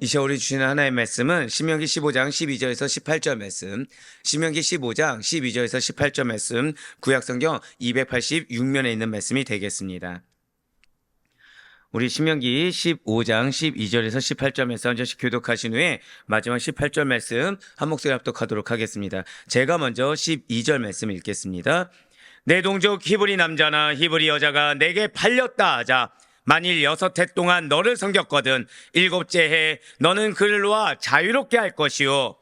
이 시간 우리 주시는 하나의 말씀은 신명기 15장 12절에서 18절 말씀, 신명기 15장 12절에서 18절 말씀, 구약성경 286면에 있는 말씀이 되겠습니다. 우리 신명기 15장 12절에서 18절 말씀 한 절씩 교독하신 후에 마지막 18절 말씀 한 목소리 합독하도록 하겠습니다. 제가 먼저 12절 말씀 읽겠습니다. 내 동족 히브리 남자나 히브리 여자가 내게 팔렸다 하자 만일 6해 동안 너를 섬겼거든 7째 해 너는 그를 놓아 자유롭게 할 것이요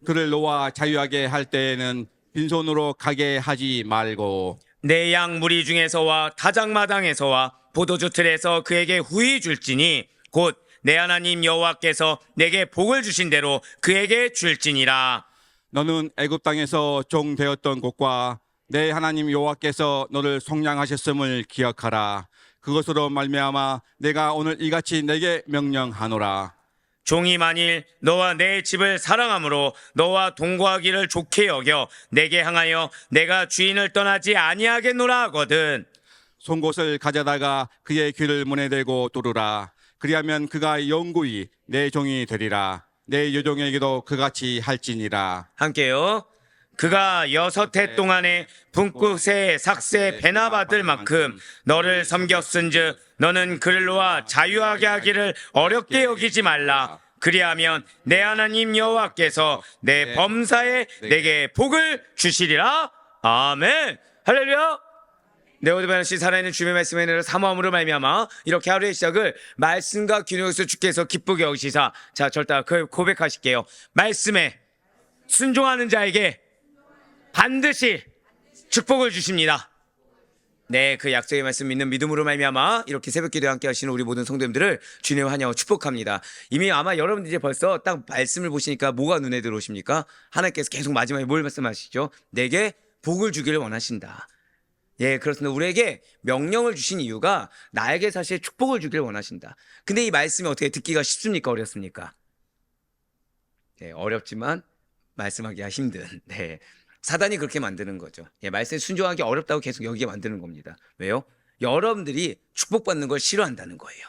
그를 놓아 자유하게 할 때에는 빈손으로 가게 하지 말고 내 양 무리 중에서와 타작마당에서와 포도주 틀에서 그에게 후히 줄지니 곧 내 하나님 여호와께서 내게 복을 주신 대로 그에게 줄지니라. 너는 애굽 땅에서 종 되었던 곳과 내 하나님 여호와께서 너를 속량하셨음을 기억하라. 그것으로 말미암아 내가 오늘 이같이 내게 명령하노라. 종이 만일 너와 내 집을 사랑함으로 너와 동거하기를 좋게 여겨 내게 향하여 내가 주인을 떠나지 아니하겠노라 하거든 송곳을 가져다가 그의 귀를 문에 대고 두르라. 그리하면 그가 영구히 내 종이 되리라. 내 여종에게도 그같이 할지니라. 함께요. 그가 6해 동안에 분꽃에 삭새 배나 받을 만큼 너를 섬겼은즉 너는 그를 놓아 자유하게 하기를 어렵게 여기지 말라. 그리하면 내 하나님 여호와께서 내 범사에 내게 복을 주시리라. 아멘. 할렐루야. 네, 오늘 하나씩 살아있는 주님의 말씀에 내려 사모함으로 말미암아 이렇게 하루의 시작을 말씀과 균형에서 주께서 기쁘게 여기시사. 자, 절대 고백하실게요. 말씀에 순종하는 자에게 반드시 축복을 주십니다. 네, 그 약속의 말씀 믿는 믿음으로 말미암아 이렇게 새벽기도에 함께 하시는 우리 모든 성도님들을 주님 환영하고 축복합니다. 이미 아마 여러분들 이제 벌써 딱 말씀을 보시니까 뭐가 눈에 들어오십니까? 하나님께서 계속 마지막에 뭘 말씀하시죠? 내게 복을 주기를 원하신다. 예, 그렇습니다. 우리에게 명령을 주신 이유가 나에게 사실 축복을 주기를 원하신다. 근데 이 말씀이 어떻게 듣기가 쉽습니까? 어렵습니까? 네, 어렵지만 말씀하기가 힘든. 네. 사단이 그렇게 만드는 거죠. 예, 말씀에 순종하기 어렵다고 계속 여기게 만드는 겁니다. 왜요? 여러분들이 축복받는 걸 싫어한다는 거예요.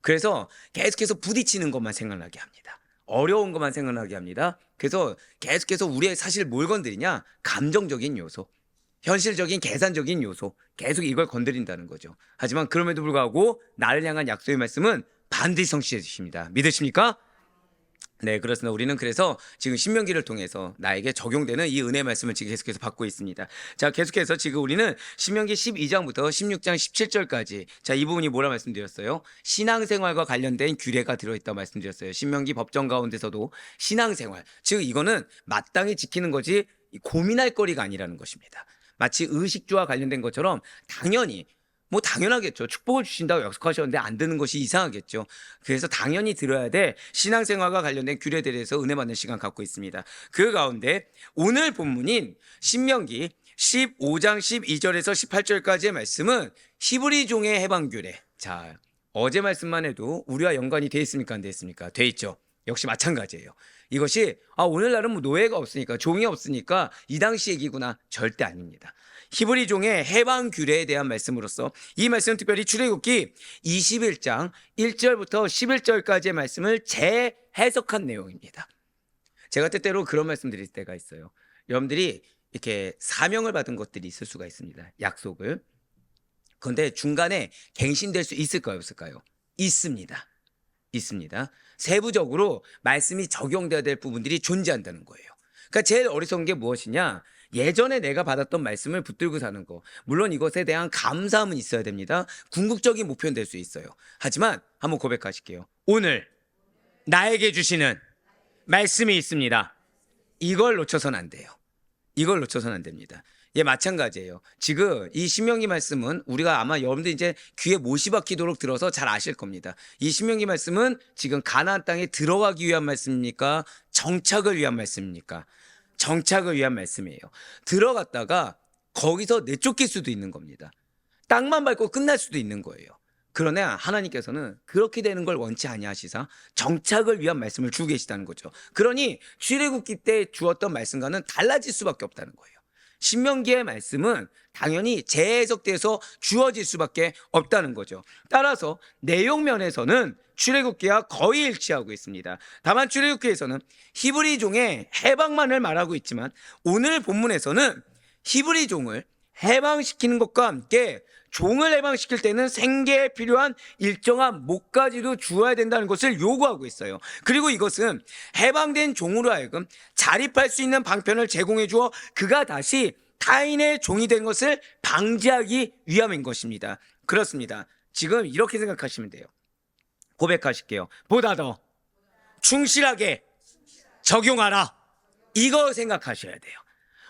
그래서 계속해서 부딪히는 것만 생각나게 합니다. 어려운 것만 생각나게 합니다. 그래서 계속해서 우리의 사실 뭘 건드리냐? 감정적인 요소, 현실적인 계산적인 요소, 계속 이걸 건드린다는 거죠. 하지만 그럼에도 불구하고 나를 향한 약속의 말씀은 반드시 성취해 주십니다. 믿으십니까? 네, 그렇습니다. 우리는 그래서 지금 신명기를 통해서 나에게 적용되는 이 은혜 말씀을 지금 계속해서 받고 있습니다. 자, 계속해서 지금 우리는 신명기 12장부터 16장 17절까지 자, 이 부분이 뭐라 말씀드렸어요? 신앙생활과 관련된 규례가 들어있다고 말씀드렸어요. 신명기 법정 가운데서도 신앙생활, 즉 이거는 마땅히 지키는 거지 고민할 거리가 아니라는 것입니다. 마치 의식주와 관련된 것처럼 당연히 당연하겠죠. 축복을 주신다고 약속하셨는데 안 드는 것이 이상하겠죠. 그래서 당연히 들어야 돼 신앙생활과 관련된 규례들에 대해서 은혜 받는 시간 갖고 있습니다. 그 가운데 오늘 본문인 신명기 15장 12절에서 18절까지의 말씀은 히브리 종의 해방 규례. 자, 어제 말씀만 해도 우리와 연관이 돼 있습니까? 안 돼 있습니까? 돼 있죠. 역시 마찬가지예요. 이것이 오늘날은 노예가 없으니까 종이 없으니까 이 당시 얘기구나. 절대 아닙니다. 히브리 종의 해방 규례에 대한 말씀으로서 이 말씀은 특별히 출애굽기 21장 1절부터 11절까지의 말씀을 재해석한 내용입니다. 제가 때때로 그런 말씀 드릴 때가 있어요. 여러분들이 이렇게 사명을 받은 것들이 있을 수가 있습니다. 약속을. 그런데 중간에 갱신될 수 있을까요? 없을까요? 있습니다. 있습니다. 세부적으로 말씀이 적용돼야 될 부분들이 존재한다는 거예요. 그러니까 제일 어리석은 게 무엇이냐? 예전에 내가 받았던 말씀을 붙들고 사는 거. 물론 이것에 대한 감사함은 있어야 됩니다. 궁극적인 목표는 될 수 있어요. 하지만 한번 고백하실게요. 오늘 나에게 주시는 말씀이 있습니다. 이걸 놓쳐서는 안 돼요. 이걸 놓쳐서는 안 됩니다. 예, 마찬가지예요. 지금 이 신명기 말씀은 우리가 아마 여러분들 이제 귀에 못이 박히도록 들어서 잘 아실 겁니다. 이 신명기 말씀은 지금 가나안 땅에 들어가기 위한 말씀입니까? 정착을 위한 말씀입니까? 정착을 위한 말씀이에요. 들어갔다가 거기서 내쫓길 수도 있는 겁니다. 땅만 밟고 끝날 수도 있는 거예요. 그러나 하나님께서는 그렇게 되는 걸 원치 아니하시사 정착을 위한 말씀을 주고 계시다는 거죠. 그러니 출애굽기 때 주었던 말씀과는 달라질 수밖에 없다는 거예요. 신명기의 말씀은 당연히 재해석돼서 주어질 수밖에 없다는 거죠. 따라서 내용 면에서는 출애굽기와 거의 일치하고 있습니다. 다만 출애굽기에서는 히브리종의 해방만을 말하고 있지만 오늘 본문에서는 히브리종을 해방시키는 것과 함께 종을 해방시킬 때는 생계에 필요한 일정한 목까지도 주어야 된다는 것을 요구하고 있어요. 그리고 이것은 해방된 종으로 하여금 자립할 수 있는 방편을 제공해 주어 그가 다시 타인의 종이 된 것을 방지하기 위함인 것입니다. 그렇습니다. 지금 이렇게 생각하시면 돼요. 고백하실게요. 보다 더 충실하게 적용하라. 이거 생각하셔야 돼요.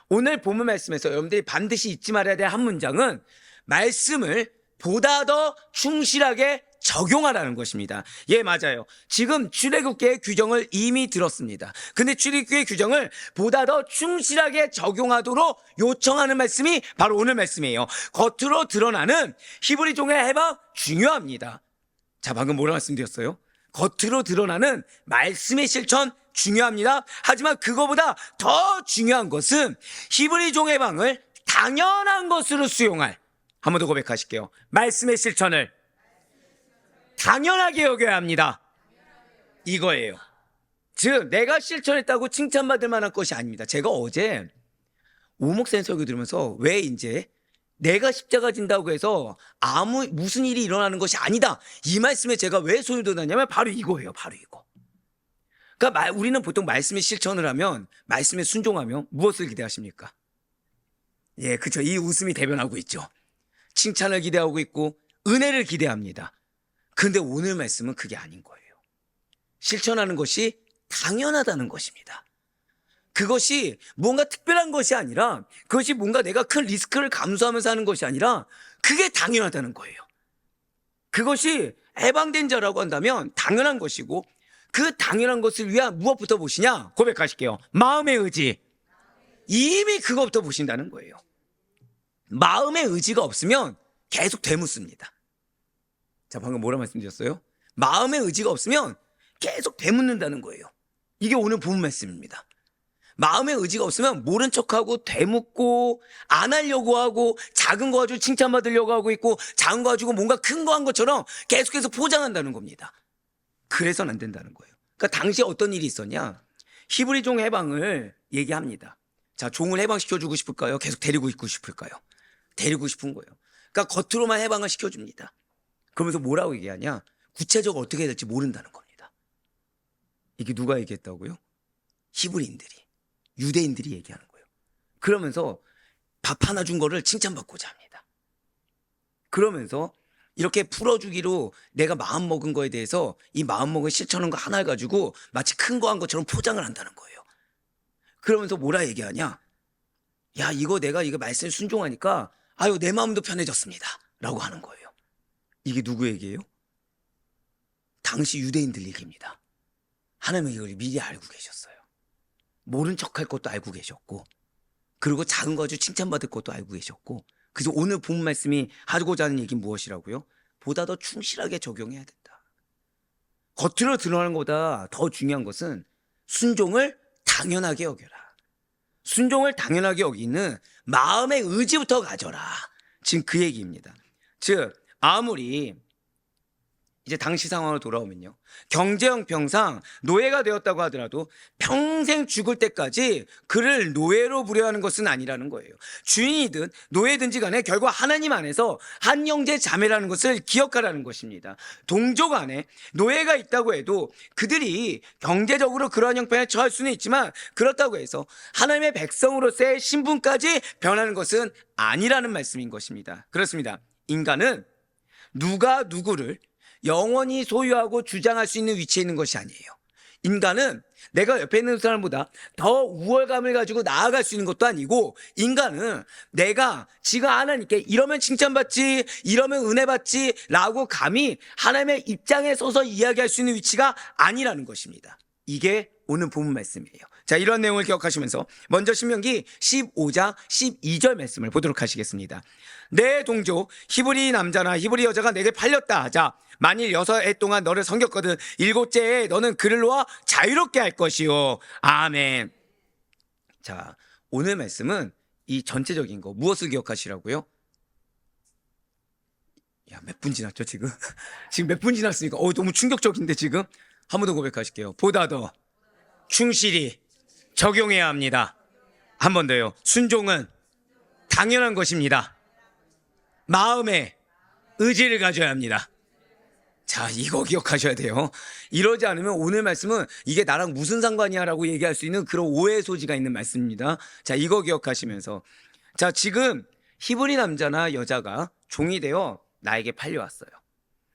오늘 본문 말씀에서 여러분들이 반드시 잊지 말아야 될 한 문장은 말씀을 보다 더 충실하게 적용하라는 것입니다. 예, 맞아요. 지금 출애굽기의 규정을 이미 들었습니다. 근데 출애굽기의 규정을 보다 더 충실하게 적용하도록 요청하는 말씀이 바로 오늘 말씀이에요. 겉으로 드러나는 히브리 종의 해방 중요합니다. 자, 방금 뭐라 말씀드렸어요? 겉으로 드러나는 말씀의 실천 중요합니다. 하지만 그거보다 더 중요한 것은 히브리 종 해방을 당연한 것으로 수용할, 한 번 더 고백하실게요. 말씀의 실천을 당연하게 여겨야 합니다. 이거예요. 즉 내가 실천했다고 칭찬받을 만한 것이 아닙니다. 제가 어제 오목사님 설교 들으면서 왜 이제 내가 십자가 진다고 해서 무슨 일이 일어나는 것이 아니다, 이 말씀에 제가 왜 소리 돋았냐면 바로 이거예요. 바로 이거. 그러니까 우리는 보통 말씀의 실천을 하면, 말씀에 순종하면 무엇을 기대하십니까? 예, 그렇죠. 이 웃음이 대변하고 있죠. 칭찬을 기대하고 있고 은혜를 기대합니다. 그런데 오늘 말씀은 그게 아닌 거예요. 실천하는 것이 당연하다는 것입니다. 그것이 뭔가 특별한 것이 아니라, 그것이 뭔가 내가 큰 리스크를 감수하면서 하는 것이 아니라 그게 당연하다는 거예요. 그것이 해방된 자라고 한다면 당연한 것이고, 그 당연한 것을 위한 무엇부터 보시냐? 고백하실게요. 마음의 의지. 이미 그것부터 보신다는 거예요. 마음의 의지가 없으면 계속 되묻습니다. 자, 방금 뭐라 말씀드렸어요? 마음의 의지가 없으면 계속 되묻는다는 거예요. 이게 오늘 본 말씀입니다. 마음의 의지가 없으면 모른 척하고 되묻고 안 하려고 하고, 작은 거 가지고 칭찬받으려고 하고 있고, 작은 거 가지고 뭔가 큰 거 한 것처럼 계속해서 포장한다는 겁니다. 그래서는 안 된다는 거예요. 그러니까 당시에 어떤 일이 있었냐? 히브리 종 해방을 얘기합니다. 자, 종을 해방시켜주고 싶을까요? 계속 데리고 있고 싶을까요? 데리고 싶은 거예요. 그러니까 겉으로만 해방을 시켜줍니다. 그러면서 뭐라고 얘기하냐? 구체적으로 어떻게 해야 될지 모른다는 겁니다. 이게 누가 얘기했다고요? 히브리인들이, 유대인들이 얘기하는 거예요. 그러면서 밥 하나 준 거를 칭찬받고자 합니다. 그러면서 이렇게 풀어주기로 내가 마음 먹은 거에 대해서 이 마음 먹은 실천한 거 하나를 가지고 마치 큰 거 한 것처럼 포장을 한다는 거예요. 그러면서 뭐라 얘기하냐? 야, 이거 내가 이거 말씀에 순종하니까 아유 내 마음도 편해졌습니다 라고 하는 거예요. 이게 누구 얘기예요? 당시 유대인들 얘기입니다. 하나님은 이걸 미리 알고 계셨어요. 모른 척할 것도 알고 계셨고, 그리고 작은 거 가지고 칭찬받을 것도 알고 계셨고, 그래서 오늘 본 말씀이 하고자 하는 얘기는 무엇이라고요? 보다 더 충실하게 적용해야 된다. 겉으로 드러나는 것보다 더 중요한 것은 순종을 당연하게 여겨라. 순종을 당연하게 여기는 마음의 의지부터 가져라. 지금 그 얘기입니다. 즉 아무리 이제 당시 상황으로 돌아오면요, 경제 형평상 노예가 되었다고 하더라도 평생 죽을 때까지 그를 노예로 부려하는 것은 아니라는 거예요. 주인이든 노예든지 간에 결국 하나님 안에서 한 형제 자매라는 것을 기억하라는 것입니다. 동족 안에 노예가 있다고 해도 그들이 경제적으로 그러한 형편에 처할 수는 있지만, 그렇다고 해서 하나님의 백성으로서의 신분까지 변하는 것은 아니라는 말씀인 것입니다. 그렇습니다. 인간은 누가 누구를 영원히 소유하고 주장할 수 있는 위치에 있는 것이 아니에요. 인간은 내가 옆에 있는 사람보다 더 우월감을 가지고 나아갈 수 있는 것도 아니고, 인간은 내가 지금 하나님께 이러면 칭찬받지, 이러면 은혜 받지 라고 감히 하나님의 입장에 서서 이야기할 수 있는 위치가 아니라는 것입니다. 이게 오늘 본문 말씀이에요. 자, 이런 내용을 기억하시면서 먼저 신명기 15장 12절 말씀을 보도록 하시겠습니다. 내 동족 히브리 남자나 히브리 여자가 내게 팔렸다 하자, 만일 6해 동안 너를 섬겼거든 7째에 너는 그를 놓아 자유롭게 할 것이요. 아멘. 자, 오늘 말씀은 이 전체적인 거 무엇을 기억하시라고요? 야, 몇 분 지났죠 지금? 지금 몇 분 지났습니까? 너무 충격적인데 지금? 한 번 더 고백하실게요. 보다 더 충실히 적용해야 합니다. 한 번 더요. 순종은 당연한 것입니다. 마음에 의지를 가져야 합니다. 자, 이거 기억하셔야 돼요. 이러지 않으면 오늘 말씀은 이게 나랑 무슨 상관이야 라고 얘기할 수 있는 그런 오해의 소지가 있는 말씀입니다. 자, 이거 기억하시면서, 자, 지금 히브리 남자나 여자가 종이 되어 나에게 팔려왔어요.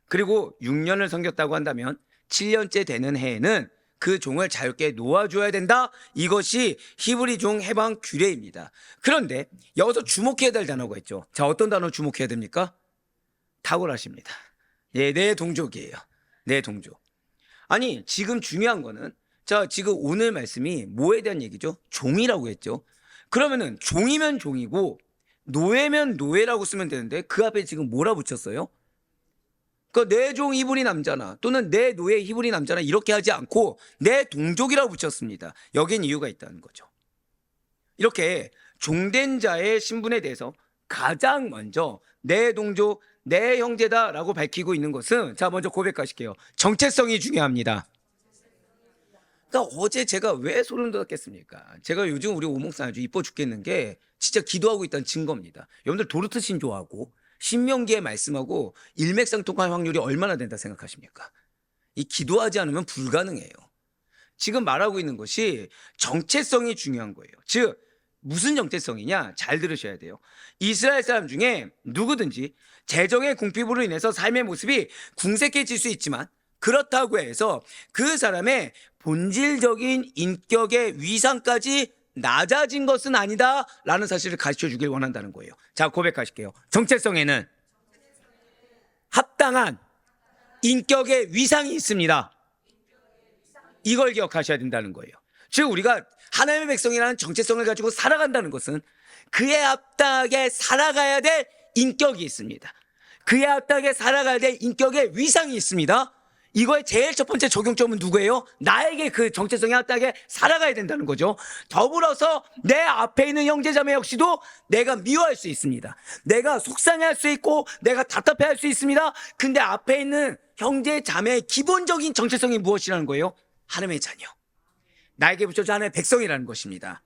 그리고 6년을 섬겼다고 한다면 7년째 되는 해에는 그 종을 자유롭게 놓아줘야 된다. 이것이 히브리 종 해방 규례입니다. 그런데 여기서 주목해야 될 단어가 있죠. 자, 어떤 단어 주목해야 됩니까? 탁월하십니다. 예, 내 동족이에요. 내 동족. 아니, 지금 중요한 거는, 자, 지금 오늘 말씀이 뭐에 대한 얘기죠? 종이라고 했죠. 그러면은 종이면 종이고 노예면 노예라고 쓰면 되는데 그 앞에 지금 뭐라 붙였어요? 그러니까 내 종 히브리 남자나 또는 내 노예 히브리 남자나 이렇게 하지 않고 내 동족이라고 붙였습니다. 여긴 이유가 있다는 거죠. 이렇게 종된 자의 신분에 대해서 가장 먼저 내 동족, 내 형제다라고 밝히고 있는 것은, 자, 먼저 고백하실게요. 정체성이 중요합니다. 그러니까 어제 제가 왜 소름 돋았겠습니까? 제가 요즘 우리 오목사 아주 이뻐 죽겠는 게 진짜 기도하고 있다는 증거입니다. 여러분들 도르트 신조하고 신명기의 말씀하고 일맥상통할 확률이 얼마나 된다 생각하십니까? 이 기도하지 않으면 불가능해요. 지금 말하고 있는 것이 정체성이 중요한 거예요. 즉 무슨 정체성이냐? 잘 들으셔야 돼요. 이스라엘 사람 중에 누구든지 재정의 궁핍으로 인해서 삶의 모습이 궁색해질 수 있지만 그렇다고 해서 그 사람의 본질적인 인격의 위상까지 낮아진 것은 아니다라는 사실을 가르쳐 주길 원한다는 거예요. 자, 고백하실게요. 정체성에는 합당한 인격의 위상이 있습니다. 이걸 기억하셔야 된다는 거예요. 즉 우리가 하나님의 백성이라는 정체성을 가지고 살아간다는 것은 그에 합당하게 살아가야 될 인격이 있습니다. 그에 합당하게 살아가야 될 인격의 위상이 있습니다. 이거의 제일 첫 번째 적용점은 누구예요? 나에게 그 정체성에 합당하게 살아가야 된다는 거죠. 더불어서 내 앞에 있는 형제자매 역시도 내가 미워할 수 있습니다. 내가 속상해할 수 있고 내가 답답해할 수 있습니다. 근데 앞에 있는 형제자매의 기본적인 정체성이 무엇이라는 거예요? 하나님의 자녀, 나에게 붙여진 하나님의 백성이라는 것입니다.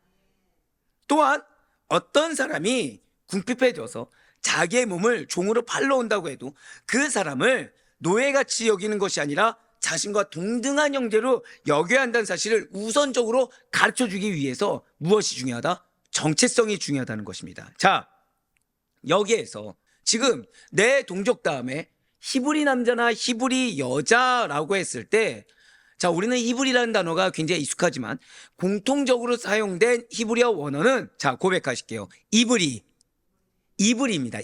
또한 어떤 사람이 궁핍해져서 자기의 몸을 종으로 팔러 온다고 해도 그 사람을 노예같이 여기는 것이 아니라 자신과 동등한 형제로 여겨야 한다는 사실을 우선적으로 가르쳐주기 위해서 무엇이 중요하다? 정체성이 중요하다는 것입니다. 자, 여기에서 지금 내 동족 다음에 히브리 남자나 히브리 여자라고 했을 때, 자, 우리는 히브리라는 단어가 굉장히 익숙하지만 공통적으로 사용된 히브리어 원어는, 자, 고백하실게요. 이브리입니다.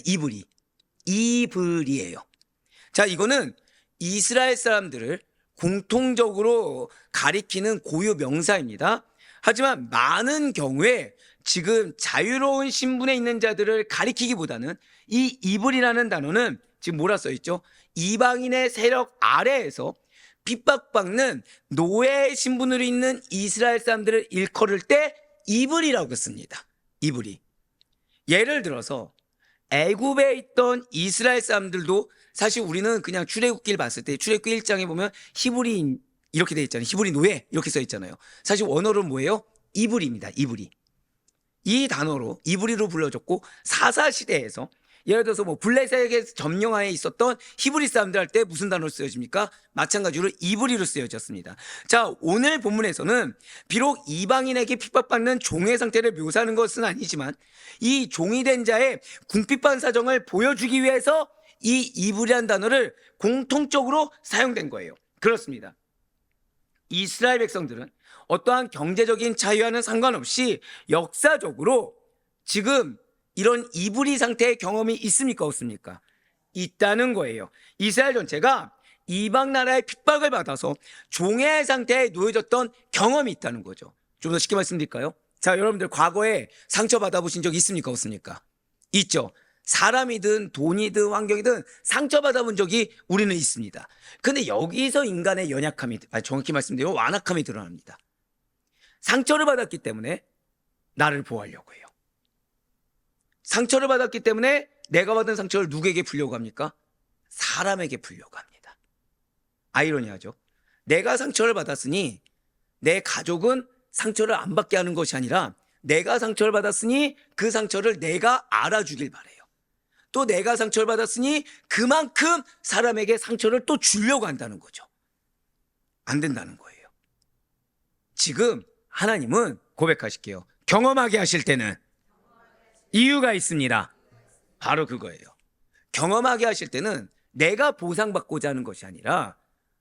이브리예요. 자, 이거는 이스라엘 사람들을 공통적으로 가리키는 고유 명사입니다. 하지만 많은 경우에 지금 자유로운 신분에 있는 자들을 가리키기보다는 이 이브리라는 단어는 지금 뭐라 써있죠? 이방인의 세력 아래에서 핍박받는 노예 신분으로 있는 이스라엘 사람들을 일컬을 때 이브리라고 씁니다. 이브리. 예를 들어서 애굽에 있던 이스라엘 사람들도 사실 우리는 그냥 출애굽기를 봤을 때 출애굽기 1장에 보면 히브리인 이렇게 돼 있잖아요. 히브리 노예 이렇게 써 있잖아요. 사실 원어로는 뭐예요? 이브리입니다. 이브리. 이 단어로 이브리로 불러줬고 사사시대에서 예를 들어서 뭐 블레셋의 점령하에 있었던 히브리 사람들 할 때 무슨 단어로 쓰여집니까? 마찬가지로 이브리로 쓰여졌습니다. 자, 오늘 본문에서는 비록 이방인에게 핍박받는 종의 상태를 묘사하는 것은 아니지만 이 종이 된 자의 궁핍한 사정을 보여주기 위해서 이 이브리란 단어를 공통적으로 사용된 거예요. 그렇습니다. 이스라엘 백성들은 어떠한 경제적인 차이와는 상관없이 역사적으로 지금 이런 이브리 상태의 경험이 있습니까? 없습니까? 있다는 거예요. 이스라엘 전체가 이방 나라의 핍박을 받아서 종의 상태에 놓여졌던 경험이 있다는 거죠. 좀 더 쉽게 말씀드릴까요? 자, 여러분들 과거에 상처받아 보신 적 있습니까? 없습니까? 있죠. 사람이든 돈이든 환경이든 상처받아 본 적이 우리는 있습니다. 근데 여기서 인간의 연약함이, 정확히 말씀드리면 완악함이 드러납니다. 상처를 받았기 때문에 나를 보호하려고 해요. 상처를 받았기 때문에 내가 받은 상처를 누구에게 풀려고 합니까? 사람에게 풀려고 합니다. 아이러니하죠. 내가 상처를 받았으니 내 가족은 상처를 안 받게 하는 것이 아니라 내가 상처를 받았으니 그 상처를 내가 알아주길 바래요. 또 내가 상처를 받았으니 그만큼 사람에게 상처를 또 주려고 한다는 거죠. 안 된다는 거예요. 지금 하나님은 고백하실게요. 경험하게 하실 때는 이유가 있습니다. 바로 그거예요. 경험하게 하실 때는 내가 보상받고자 하는 것이 아니라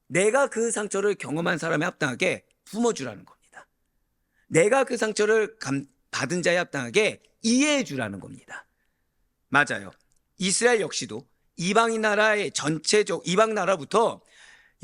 내가 그 상처를 경험한 사람에 합당하게 품어주라는 겁니다. 내가 그 상처를 받은 자에 합당하게 이해해 주라는 겁니다. 맞아요. 이스라엘 역시도 이방 나라의 이방 나라부터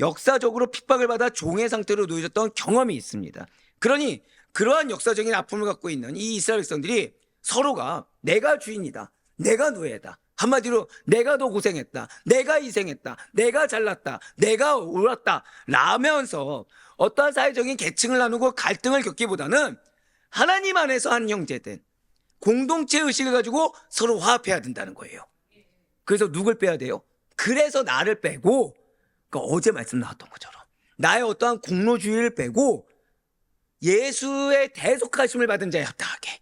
역사적으로 핍박을 받아 종의 상태로 놓여졌던 경험이 있습니다. 그러니 그러한 역사적인 아픔을 갖고 있는 이 이스라엘 백성들이 서로가 내가 주인이다, 내가 노예다, 한마디로 내가 더 고생했다, 내가 희생했다, 내가 잘났다, 내가 옳았다 라면서 어떠한 사회적인 계층을 나누고 갈등을 겪기보다는 하나님 안에서 한 형제된 공동체 의식을 가지고 서로 화합해야 된다는 거예요. 그래서 누굴 빼야 돼요? 그래서 나를 빼고, 그러니까 어제 말씀 나왔던 것처럼 나의 어떠한 공로주의를 빼고 예수의 대속하심을 받은 자에 합당하게,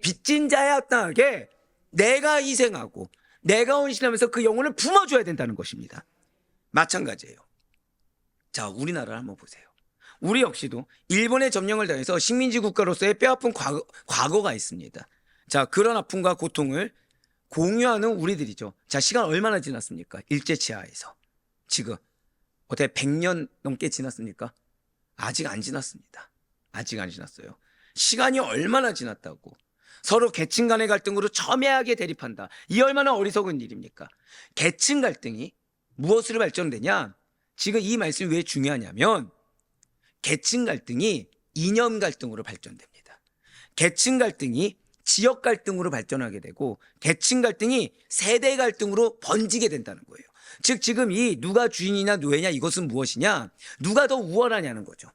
빚진 자에 합당하게 내가 희생하고 내가 헌신하면서 그 영혼을 품어줘야 된다는 것입니다. 마찬가지예요. 자, 우리나라를 한번 보세요. 우리 역시도 일본의 점령을 당해서 식민지 국가로서의 뼈아픈 과거가 있습니다. 자, 그런 아픔과 고통을 공유하는 우리들이죠. 자, 시간 얼마나 지났습니까? 일제치하에서. 지금 어떻게 100년 넘게 지났습니까? 아직 안 지났습니다. 아직 안 지났어요. 시간이 얼마나 지났다고. 서로 계층 간의 갈등으로 첨예하게 대립한다. 이 얼마나 어리석은 일입니까? 계층 갈등이 무엇으로 발전되냐? 지금 이 말씀이 왜 중요하냐면 계층 갈등이 이념 갈등으로 발전됩니다. 계층 갈등이 지역 갈등으로 발전하게 되고 계층 갈등이 세대 갈등으로 번지게 된다는 거예요. 즉 지금 이 누가 주인이냐 노예냐 이것은 무엇이냐? 누가 더 우월하냐는 거죠.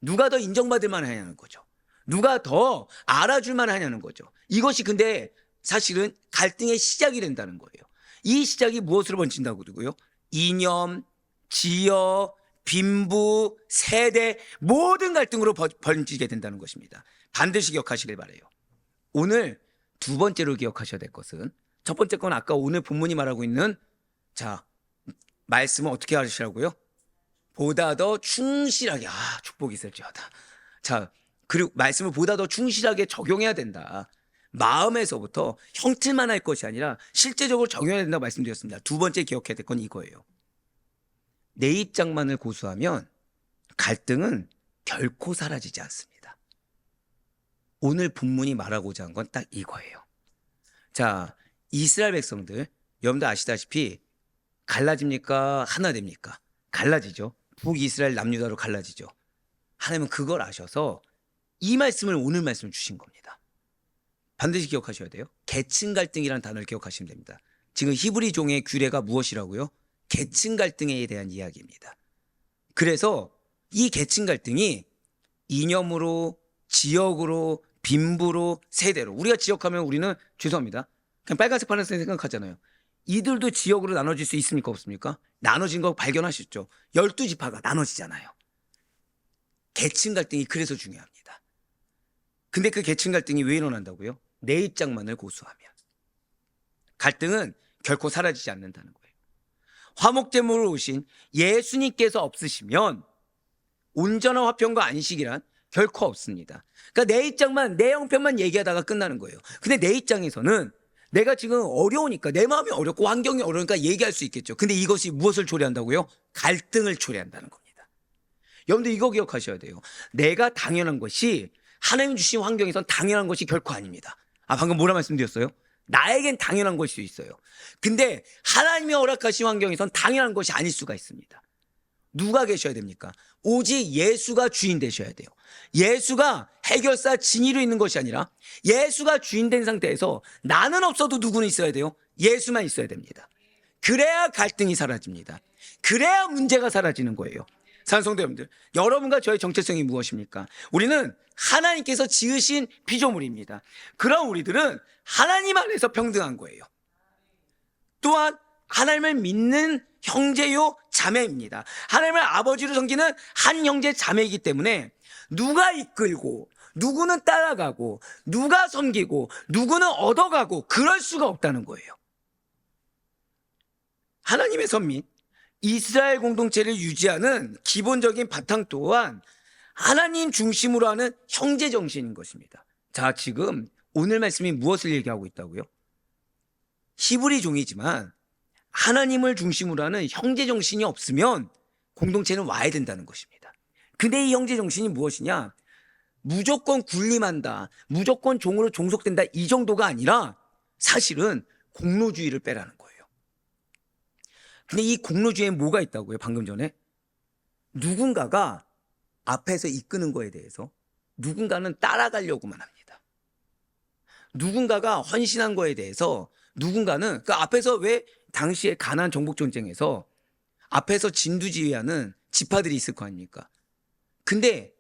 누가 더 인정받을 만하냐는 거죠. 누가 더 알아줄 만하냐는 거죠. 이것이 근데 사실은 갈등의 시작이 된다는 거예요. 이 시작이 무엇으로 번진다고 두고요? 이념, 지역, 빈부, 세대 모든 갈등으로 번지게 된다는 것입니다. 반드시 기억하시길 바라요. 오늘 두 번째로 기억하셔야 될 것은, 첫 번째 건 아까 오늘 본문이 말하고 있는 자 말씀은 어떻게 하시라고요? 보다 더 충실하게, 축복이 있을지어다. 자, 그리고 말씀을 보다 더 충실하게 적용해야 된다. 마음에서부터 형틀만 할 것이 아니라 실제적으로 적용해야 된다고 말씀드렸습니다. 두 번째 기억해야 될 건 이거예요. 내 입장만을 고수하면 갈등은 결코 사라지지 않습니다. 오늘 본문이 말하고자 한 건 딱 이거예요. 자, 이스라엘 백성들 여러분들 아시다시피 갈라집니까? 하나 됩니까? 갈라지죠. 북이스라엘 남유다로 갈라지죠. 하나님은 그걸 아셔서 이 말씀을 오늘 말씀을 주신 겁니다. 반드시 기억하셔야 돼요. 계층 갈등이라는 단어를 기억하시면 됩니다. 지금 히브리 종의 규례가 무엇이라고요? 계층 갈등에 대한 이야기입니다. 그래서 이 계층 갈등이 이념으로, 지역으로, 빈부로, 세대로, 우리가 지역하면 우리는 죄송합니다. 그냥 빨간색 파란색 생각하잖아요. 이들도 지역으로 나눠질 수 있습니까? 없습니까? 나눠진 거 발견하셨죠? 12지파가 나눠지잖아요. 계층 갈등이 그래서 중요합니다. 근데 그 계층 갈등이 왜 일어난다고요? 내 입장만을 고수하면. 갈등은 결코 사라지지 않는다는 거예요. 화목제물로 오신 예수님께서 없으시면 온전한 화평과 안식이란 결코 없습니다. 그러니까 내 입장만, 내 형편만 얘기하다가 끝나는 거예요. 근데 내 입장에서는 내가 지금 어려우니까, 내 마음이 어렵고 환경이 어려우니까 얘기할 수 있겠죠. 근데 이것이 무엇을 초래한다고요? 갈등을 초래한다는 겁니다. 여러분들 이거 기억하셔야 돼요. 내가 당연한 것이 하나님 주신 환경에선 당연한 것이 결코 아닙니다. 방금 뭐라 말씀드렸어요? 나에겐 당연한 것일 수 있어요. 근데 하나님이 허락하신 환경에선 당연한 것이 아닐 수가 있습니다. 누가 계셔야 됩니까? 오직 예수가 주인 되셔야 돼요. 예수가 해결사 진위로 있는 것이 아니라 예수가 주인 된 상태에서 나는 없어도 누구는 있어야 돼요? 예수만 있어야 됩니다. 그래야 갈등이 사라집니다. 그래야 문제가 사라지는 거예요. 사랑하는 성도 여러분들, 여러분과 저의 정체성이 무엇입니까? 우리는 하나님께서 지으신 피조물입니다. 그럼 우리들은 하나님 안에서 평등한 거예요. 또한 하나님을 믿는 형제요 자매입니다. 하나님을 아버지로 섬기는 한 형제 자매이기 때문에 누가 이끌고 누구는 따라가고 누가 섬기고 누구는 얻어가고 그럴 수가 없다는 거예요. 하나님의 선민 이스라엘 공동체를 유지하는 기본적인 바탕 또한 하나님 중심으로 하는 형제 정신인 것입니다. 자, 지금 오늘 말씀이 무엇을 얘기하고 있다고요? 히브리 종이지만 하나님을 중심으로 하는 형제 정신이 없으면 공동체는 와야 된다는 것입니다. 근데 이 형제 정신이 무엇이냐? 무조건 군림한다, 무조건 종으로 종속된다, 이 정도가 아니라 사실은 공로주의를 빼라는 거예요. 근데 이 공로주의에 뭐가 있다고요? 방금 전에 누군가가 앞에서 이끄는 거에 대해서 누군가는 따라가려고만 합니다. 누군가가 헌신한 거에 대해서 누군가는 그 앞에서 왜 당시에 가나안 정복 전쟁에서 앞에서 진두지휘하는 지파들이 있을 거 아닙니까? 근데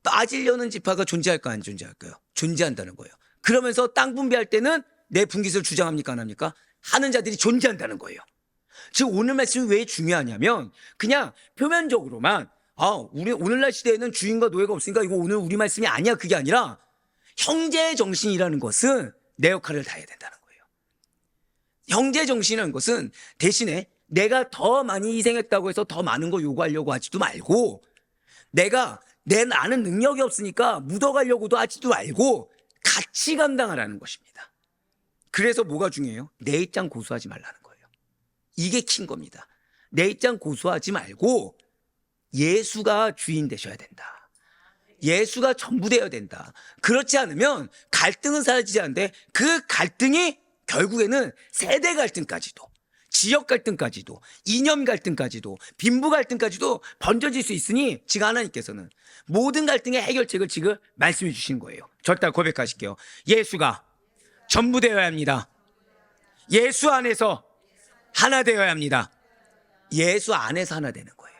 빠지려는 지파가 존재할까 안 존재할까요? 존재한다는 거예요. 그러면서 땅 분배할 때는 내 분깃을 주장합니까 안 합니까? 하는 자들이 존재한다는 거예요. 즉 오늘 말씀이 왜 중요하냐면 그냥 표면적으로만 우리 오늘날 시대에는 주인과 노예가 없으니까 이거 오늘 우리 말씀이 아니야, 그게 아니라 형제 정신이라는 것은 내 역할을 다해야 된다는 거예요. 형제 정신이라는 것은 대신에 내가 더 많이 희생했다고 해서 더 많은 거 요구하려고 하지도 말고 나는 능력이 없으니까 묻어가려고도 하지도 말고 같이 감당하라는 것입니다. 그래서 뭐가 중요해요? 내 입장 고수하지 말라는 거예요. 이게 킨 겁니다. 내 입장 고수하지 말고 예수가 주인 되셔야 된다. 예수가 전부 되어야 된다. 그렇지 않으면 갈등은 사라지지 않는데 그 갈등이 결국에는 세대 갈등까지도, 지역 갈등까지도, 이념 갈등까지도, 빈부 갈등까지도 번져질 수 있으니 지금 하나님께서는 모든 갈등의 해결책을 지금 말씀해 주신 거예요. 저 따라 고백하실게요. 예수가 전부 되어야 합니다. 예수 안에서 하나 되어야 합니다. 예수 안에서 하나 되는 거예요.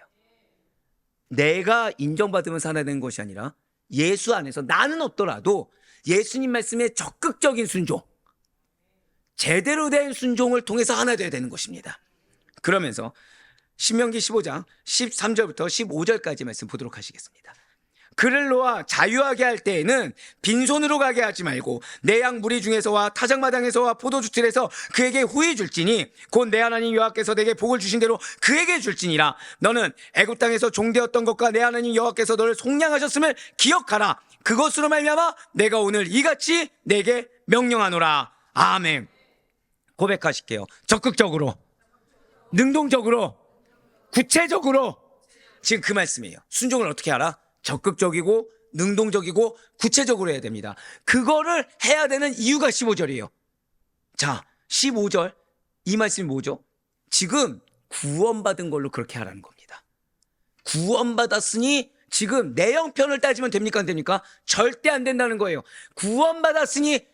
내가 인정받으면서 하나 되는 것이 아니라 예수 안에서 나는 없더라도 예수님 말씀에 적극적인 순종, 제대로 된 순종을 통해서 하나 되어야 되는 것입니다. 그러면서 신명기 15장 13절부터 15절까지 말씀 보도록 하시겠습니다. 그를 놓아 자유하게 할 때에는 빈손으로 가게 하지 말고 내 양 무리 중에서와 타작마당에서와 포도주 틀에서 그에게 후히 줄지니 곧 내 하나님 여호와께서 내게 복을 주신 대로 그에게 줄지니라. 너는 애굽 땅에서 종되었던 것과 내 하나님 여호와께서 너를 속량하셨음을 기억하라. 그것으로 말미암아 내가 오늘 이같이 내게 명령하노라. 아멘. 고백하실게요. 적극적으로, 능동적으로, 구체적으로. 지금 그 말씀이에요. 순종을 어떻게 하라? 적극적이고 능동적이고 구체적으로 해야 됩니다. 그거를 해야 되는 이유가 15절이에요. 자, 15절 이 말씀이 뭐죠? 지금 구원받은 걸로 그렇게 하라는 겁니다. 구원받았으니 지금 내 형편을 따지면 됩니까 안 됩니까? 절대 안 된다는 거예요. 구원받았으니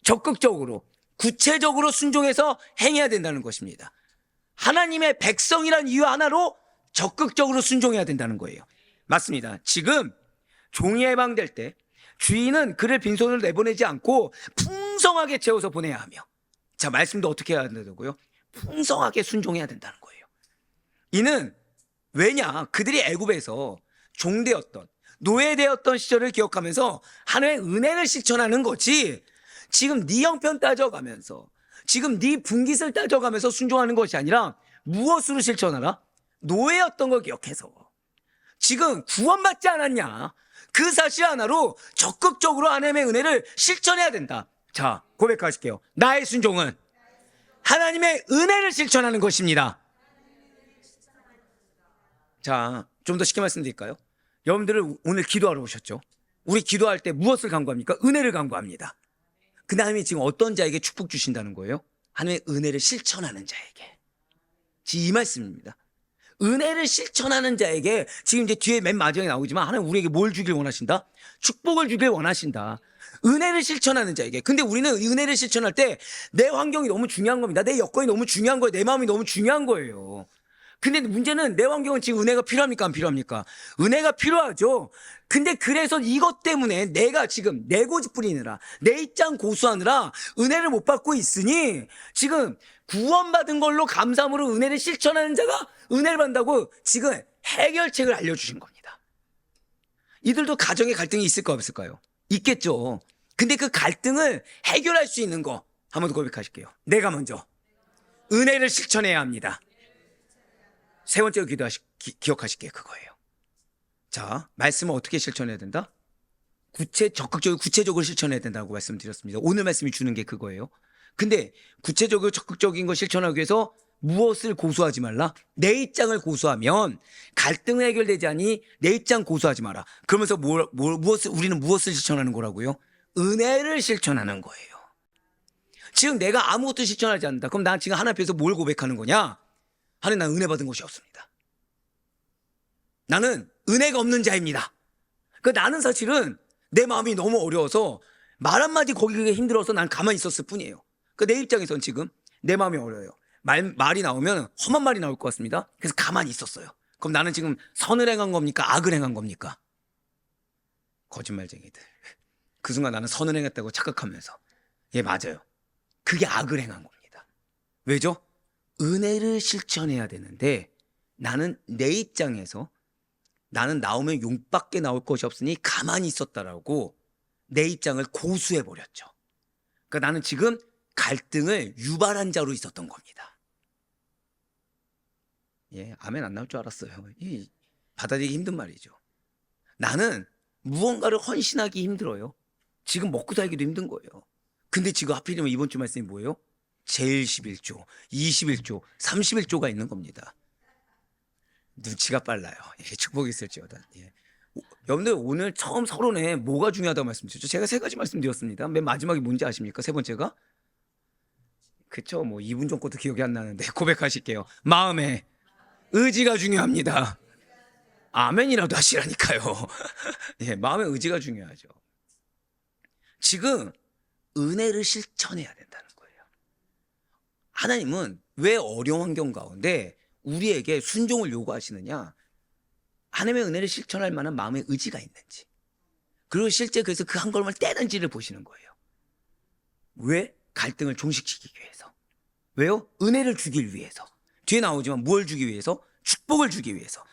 적극적으로 구체적으로 순종해서 행해야 된다는 것입니다. 하나님의 백성이란 이유 하나로 적극적으로 순종해야 된다는 거예요. 맞습니다. 지금 종이 해방될 때 주인은 그를 빈손으로 내보내지 않고 풍성하게 채워서 보내야 하며, 자, 말씀도 어떻게 해야 된다고요? 풍성하게 순종해야 된다는 거예요. 이는 왜냐? 그들이 애굽에서 종되었던, 노예되었던 시절을 기억하면서 하나님의 은혜를 실천하는 거지, 지금 네 형편 따져가면서, 지금 네 분깃을 따져가면서 순종하는 것이 아니라 무엇으로 실천하라? 노예였던 걸 기억해서 지금 구원받지 않았냐, 그 사실 하나로 적극적으로 하나님의 은혜를 실천해야 된다. 자, 고백하실게요. 나의 순종은 하나님의 은혜를 실천하는 것입니다. 자, 좀 더 쉽게 말씀드릴까요? 여러분들은 오늘 기도하러 오셨죠? 우리 기도할 때 무엇을 간구합니까? 은혜를 간구합니다. 그 다음에 지금 어떤 자에게 축복 주신다는 거예요? 하나님의 은혜를 실천하는 자에게. 지금 이 말씀입니다. 은혜를 실천하는 자에게, 지금 이제 뒤에 맨 마지막에 나오지만 하나님 우리에게 뭘 주길 원하신다? 축복을 주길 원하신다. 은혜를 실천하는 자에게. 근데 우리는 은혜를 실천할 때 내 환경이 너무 중요한 겁니다. 내 여건이 너무 중요한 거예요. 내 마음이 너무 중요한 거예요. 근데 문제는 내 환경은 지금 은혜가 필요합니까? 안 필요합니까? 은혜가 필요하죠. 근데 그래서 이것 때문에 내가 지금 내 고집 부리느라 내 입장 고수하느라 은혜를 못 받고 있으니 지금 구원받은 걸로 감사함으로 은혜를 실천하는 자가 은혜를 받는다고 지금 해결책을 알려주신 겁니다. 이들도 가정에 갈등이 있을까 없을까요? 있겠죠. 근데 그 갈등을 해결할 수 있는 거 한 번 더 고백하실게요. 내가 먼저 은혜를 실천해야 합니다. 세 번째로 기억하실게요. 그거예요. 자, 말씀을 어떻게 실천해야 된다? 적극적으로 구체적으로 실천해야 된다고 말씀드렸습니다. 오늘 말씀이 주는 게 그거예요. 근데 구체적으로 적극적인 거 실천하기 위해서 무엇을 고수하지 말라? 내 입장을 고수하면 갈등은 해결되지 않니 내 입장 고수하지 마라. 그러면서 우리는 무엇을 실천하는 거라고요? 은혜를 실천하는 거예요. 지금 내가 아무것도 실천하지 않는다. 그럼 난 지금 하나님 앞에서 뭘 고백하는 거냐? 하나님, 난 은혜 받은 것이 없습니다. 나는 은혜가 없는 자입니다. 나는 사실은 내 마음이 너무 어려워서 말 한마디 거기에 힘들어서 난 가만히 있었을 뿐이에요. 내 입장에선 지금 내 마음이 어려워요. 말이 나오면 험한 말이 나올 것 같습니다. 그래서 가만히 있었어요. 그럼 나는 지금 선을 행한 겁니까? 악을 행한 겁니까? 거짓말쟁이들. 그 순간 나는 선을 행했다고 착각하면서. 예, 맞아요. 그게 악을 행한 겁니다. 왜죠? 은혜를 실천해야 되는데 나는 내 입장에서 나는 나오면 용밖에 나올 것이 없으니 가만히 있었다라고 내 입장을 고수해버렸죠. 그러니까 나는 지금 갈등을 유발한 자로 있었던 겁니다. 예, 아멘 안 나올 줄 알았어요. 받아들이기 힘든 말이죠. 나는 무언가를 헌신하기 힘들어요. 지금 먹고 살기도 힘든 거예요. 근데 지금 하필이면 이번 주 말씀이 뭐예요? 제일 11조, 21조, 31조가 있는 겁니다. 눈치가 빨라요. 예, 축복이 있을지어다. 예. 여러분들 오늘 처음 서론에 뭐가 중요하다고 말씀드렸죠? 제가 세 가지 말씀드렸습니다. 맨 마지막에 뭔지 아십니까? 세 번째가? 그쵸, 2분 전 것도 기억이 안 나는데 고백하실게요. 마음에 의지가 중요합니다. 아멘이라도 하시라니까요. 예, 마음의 의지가 중요하죠. 지금 은혜를 실천해야 된다는 거예요. 하나님은 왜 어려운 환경 가운데 우리에게 순종을 요구하시느냐? 하나님의 은혜를 실천할 만한 마음의 의지가 있는지, 그리고 실제 그래서 그 한 걸음을 떼는지를 보시는 거예요. 왜? 갈등을 종식시키기 위해서. 왜요? 은혜를 주길 위해서. 뒤에 나오지만 뭘 주기 위해서? 축복을 주기 위해서.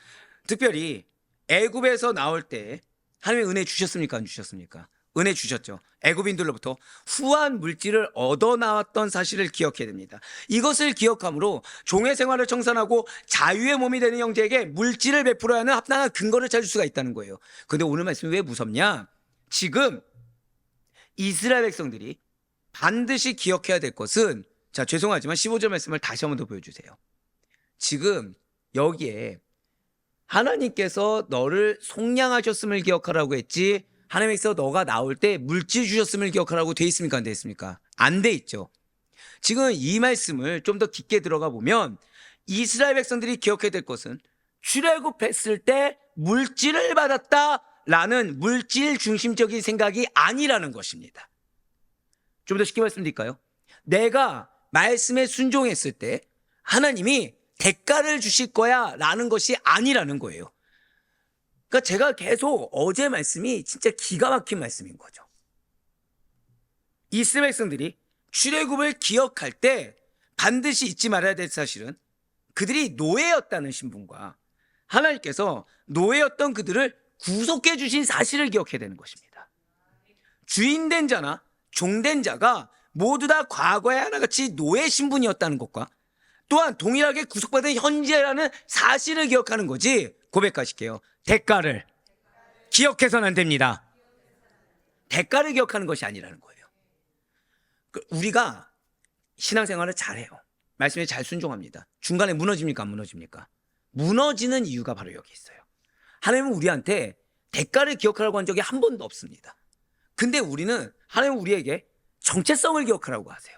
특별히 애굽에서 나올 때 하나님의 은혜 주셨습니까? 안 주셨습니까? 은혜 주셨죠. 애굽인들로부터 후한 물질을 얻어 나왔던 사실을 기억해야 됩니다. 이것을 기억함으로 종의 생활을 청산하고 자유의 몸이 되는 형제에게 물질을 베풀어야 하는 합당한 근거를 찾을 수가 있다는 거예요. 근데 오늘 말씀이 왜 무섭냐? 지금 이스라엘 백성들이 반드시 기억해야 될 것은, 자, 죄송하지만 15절 말씀을 다시 한번 더 보여주세요. 지금 여기에 하나님께서 너를 속량하셨음을 기억하라고 했지, 하나님께서 너가 나올 때 물질 주셨음을 기억하라고 돼 있습니까? 안 돼 있습니까? 안 돼 있죠. 지금 이 말씀을 좀 더 깊게 들어가 보면 이스라엘 백성들이 기억해야 될 것은 출애굽했을 때 물질을 받았다라는 물질 중심적인 생각이 아니라는 것입니다. 좀 더 쉽게 말씀드릴까요? 내가 말씀에 순종했을 때 하나님이 대가를 주실 거야 라는 것이 아니라는 거예요. 그러니까 제가 계속 어제 말씀이 진짜 기가 막힌 말씀인 거죠. 이스라엘 백성들이 출애굽을 기억할 때 반드시 잊지 말아야 될 사실은 그들이 노예였다는 신분과 하나님께서 노예였던 그들을 구속해 주신 사실을 기억해야 되는 것입니다. 주인된 자나 종된 자가 모두 다 과거에 하나같이 노예 신분이었다는 것과 또한 동일하게 구속받은 현재라는 사실을 기억하는 거지. 고백하실게요. 대가를 기억해서는 안 됩니다. 대가를 기억하는 것이 아니라는 거예요. 우리가 신앙생활을 잘해요. 말씀에 잘 순종합니다. 중간에 무너집니까? 안 무너집니까? 무너지는 이유가 바로 여기 있어요. 하나님은 우리한테 대가를 기억하라고 한 적이 한 번도 없습니다. 근데 하나님은 우리에게 정체성을 기억하라고 하세요.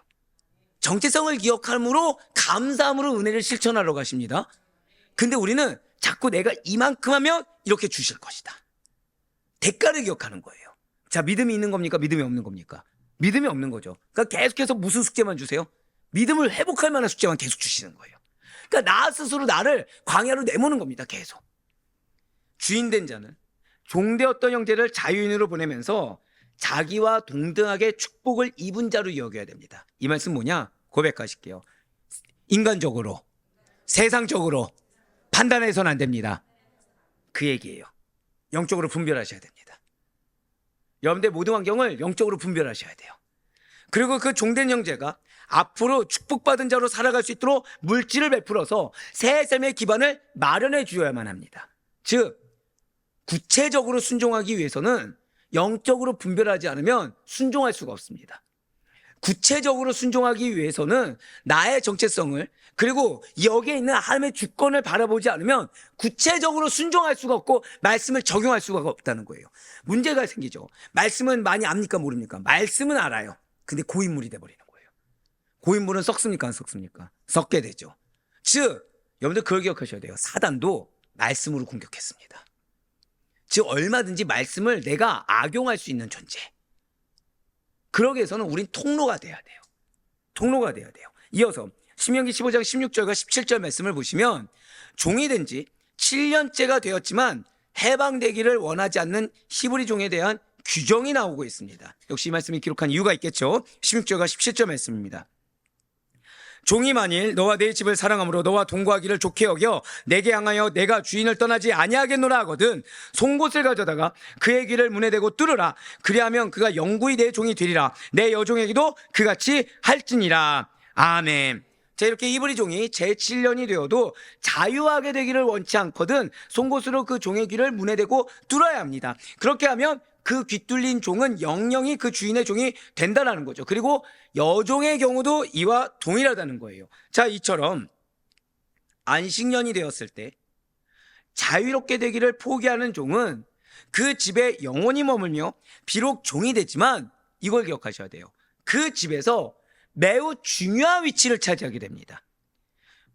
정체성을 기억함으로 감사함으로 은혜를 실천하라고 하십니다. 근데 우리는 자꾸 내가 이만큼 하면 이렇게 주실 것이다. 대가를 기억하는 거예요. 자, 믿음이 있는 겁니까? 믿음이 없는 겁니까? 믿음이 없는 거죠. 그러니까 계속해서 무슨 숙제만 주세요? 믿음을 회복할 만한 숙제만 계속 주시는 거예요. 그러니까 나 스스로 나를 광야로 내모는 겁니다. 계속. 주인된 자는 종되었던 형제를 자유인으로 보내면서 자기와 동등하게 축복을 입은 자로 여겨야 됩니다. 이 말씀 뭐냐? 고백하실게요. 인간적으로, 세상적으로 판단해서는 안 됩니다. 그 얘기예요. 영적으로 분별하셔야 됩니다. 여러분들 모든 환경을 영적으로 분별하셔야 돼요. 그리고 그 종된 형제가 앞으로 축복받은 자로 살아갈 수 있도록 물질을 베풀어서 새 삶의 기반을 마련해 주어야만 합니다. 즉 구체적으로 순종하기 위해서는 영적으로 분별하지 않으면 순종할 수가 없습니다. 구체적으로 순종하기 위해서는 나의 정체성을 그리고 여기에 있는 하나님의 주권을 바라보지 않으면 구체적으로 순종할 수가 없고 말씀을 적용할 수가 없다는 거예요. 문제가 생기죠. 말씀은 많이 압니까 모릅니까? 말씀은 알아요. 근데 고인물이 돼버리는 거예요. 고인물은 썩습니까 안 썩습니까? 썩게 되죠. 즉 여러분들 그걸 기억하셔야 돼요. 사단도 말씀으로 공격했습니다. 즉 얼마든지 말씀을 내가 악용할 수 있는 존재. 그러기 위해서는 우린 통로가 돼야 돼요. 통로가 돼야 돼요. 이어서 신명기 15장 16절과 17절 말씀을 보시면 종이 된 지 7년째가 되었지만 해방되기를 원하지 않는 히브리 종에 대한 규정이 나오고 있습니다. 역시 이 말씀이 기록한 이유가 있겠죠. 16절과 17절 말씀입니다. 종이 만일 너와 내 집을 사랑함으로 너와 동거하기를 좋게 여겨 내게 향하여 내가 주인을 떠나지 아니하겠노라 하거든 송곳을 가져다가 그의 귀를 문에 대고 뚫으라. 그리하면 그가 영구히 내 종이 되리라. 내 여종에게도 그같이 할지니라. 아멘. 자, 이렇게 이브리 종이 제7년이 되어도 자유하게 되기를 원치 않거든 송곳으로 그 종의 귀를 문에 대고 뚫어야 합니다. 그렇게 하면 그 귀 뚫린 종은 영영이 그 주인의 종이 된다는 거죠. 그리고 여종의 경우도 이와 동일하다는 거예요. 자, 이처럼 안식년이 되었을 때 자유롭게 되기를 포기하는 종은 그 집에 영원히 머물며 비록 종이 됐지만 이걸 기억하셔야 돼요. 그 집에서 매우 중요한 위치를 차지하게 됩니다.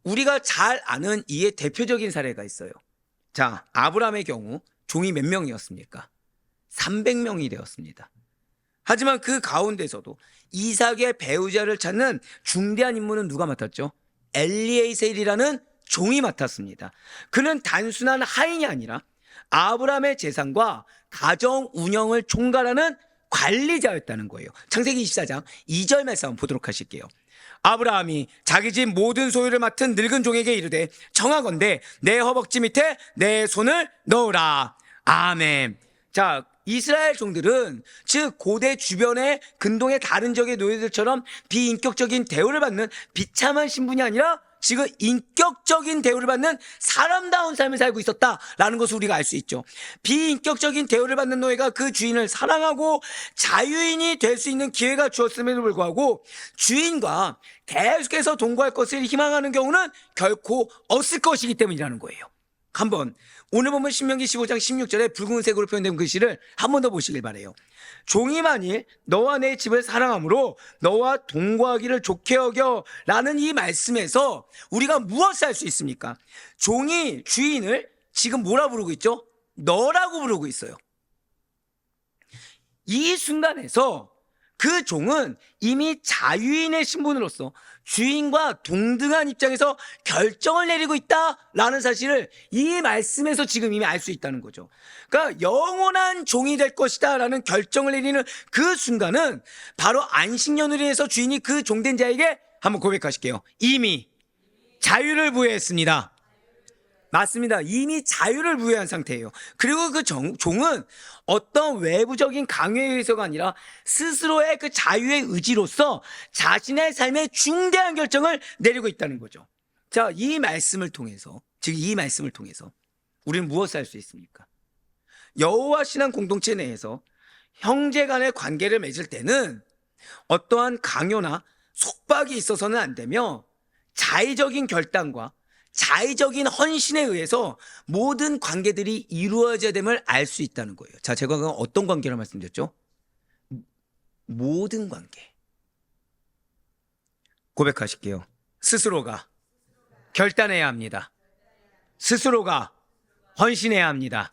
우리가 잘 아는 이의 대표적인 사례가 있어요. 자, 아브라함의 경우 종이 몇 명이었습니까? 300명이 되었습니다. 하지만 그 가운데서도 이삭의 배우자를 찾는 중대한 임무는 누가 맡았죠? 엘리에셀이라는 종이 맡았습니다. 그는 단순한 하인이 아니라 아브라함의 재산과 가정 운영을 총괄하는 관리자였다는 거예요. 창세기 24장 2절 말씀 한번 보도록 하실게요. 아브라함이 자기 집 모든 소유를 맡은 늙은 종에게 이르되 청하건대 내 허벅지 밑에 내 손을 넣으라. 아멘. 자, 이스라엘 종들은 즉 고대 주변의 근동의 다른 지역의 노예들처럼 비인격적인 대우를 받는 비참한 신분이 아니라 지금 인격적인 대우를 받는 사람다운 삶을 살고 있었다라는 것을 우리가 알 수 있죠. 비인격적인 대우를 받는 노예가 그 주인을 사랑하고 자유인이 될 수 있는 기회가 주었음에도 불구하고 주인과 계속해서 동거할 것을 희망하는 경우는 결코 없을 것이기 때문이라는 거예요. 한번 오늘 보면 신명기 15장 16절에 붉은색으로 표현된 글씨를 한 번 더 보시길 바라요. 종이 만일 너와 내 집을 사랑함으로 너와 동거하기를 좋게 여겨 라는 이 말씀에서 우리가 무엇을 할 수 있습니까? 종이 주인을 지금 뭐라 부르고 있죠? 너라고 부르고 있어요. 이 순간에서 그 종은 이미 자유인의 신분으로서 주인과 동등한 입장에서 결정을 내리고 있다라는 사실을 이 말씀에서 지금 이미 알 수 있다는 거죠. 그러니까 영원한 종이 될 것이다라는 결정을 내리는 그 순간은 바로 안식년으로 인해서 주인이 그 종된 자에게 한번 고백하실게요. 이미 자유를 부여했습니다. 맞습니다. 이미 자유를 부여한 상태예요. 그리고 그 종은 어떤 외부적인 강요에 의해서가 아니라 스스로의 그 자유의 의지로서 자신의 삶의 중대한 결정을 내리고 있다는 거죠. 자, 이 말씀을 통해서, 즉 이 말씀을 통해서 우리는 무엇을 할 수 있습니까? 여호와 신앙 공동체 내에서 형제 간의 관계를 맺을 때는 어떠한 강요나 속박이 있어서는 안 되며 자의적인 결단과 자의적인 헌신에 의해서 모든 관계들이 이루어져야 됨을 알 수 있다는 거예요. 자, 제가 어떤 관계를 말씀드렸죠? 모든 관계. 고백하실게요. 스스로가 결단해야 합니다. 스스로가 헌신해야 합니다.